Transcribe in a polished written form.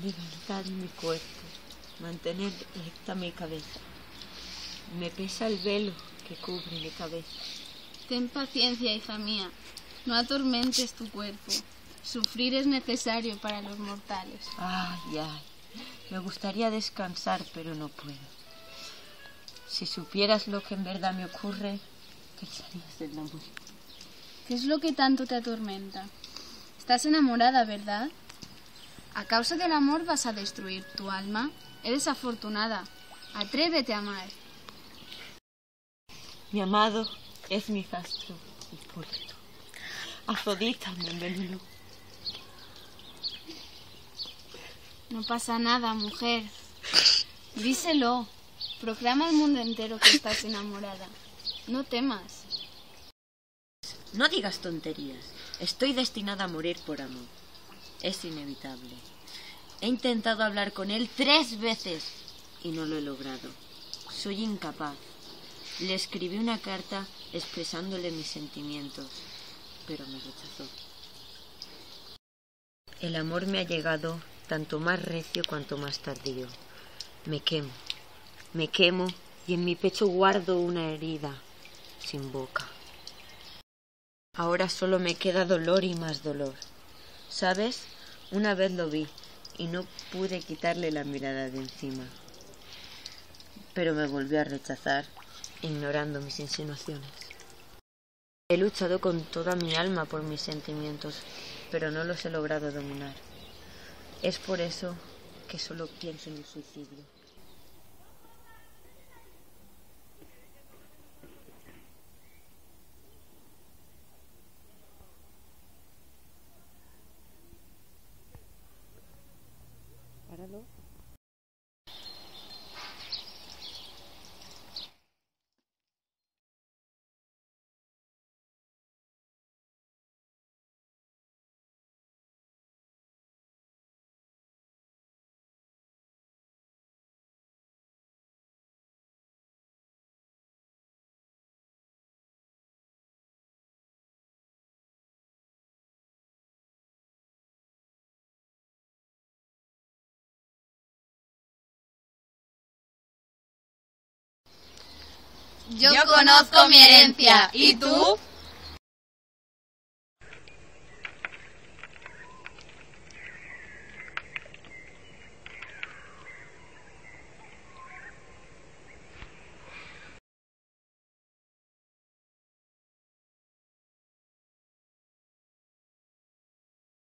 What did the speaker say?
Levantar mi cuerpo, mantener recta mi cabeza. Me pesa el velo que cubre mi cabeza. Ten paciencia, hija mía. No atormentes tu cuerpo. Sufrir es necesario para los mortales. Ay, ay. Me gustaría descansar, pero no puedo. Si supieras lo que en verdad me ocurre, te echarías del amor. ¿Qué es lo que tanto te atormenta? Estás enamorada, ¿verdad? A causa del amor vas a destruir tu alma. Eres afortunada. Atrévete a amar. Mi amado es mi hijastro Hipólito. Afrodita me envenenó. No pasa nada, mujer. Díselo. Proclama al mundo entero que estás enamorada. No temas. No digas tonterías. Estoy destinada a morir por amor. Es inevitable. He intentado hablar con él 3 veces y no lo he logrado. Soy incapaz. Le escribí una carta expresándole mis sentimientos, pero me rechazó. El amor me ha llegado tanto más recio cuanto más tardío. Me quemo y en mi pecho guardo una herida sin boca. Ahora solo me queda dolor y más dolor. ¿Sabes? Una vez lo vi y no pude quitarle la mirada de encima. Pero me volvió a rechazar, ignorando mis insinuaciones. He luchado con toda mi alma por mis sentimientos, pero no los he logrado dominar. Es por eso que solo pienso en el suicidio. Páralo. Yo conozco mi herencia. ¿Y tú?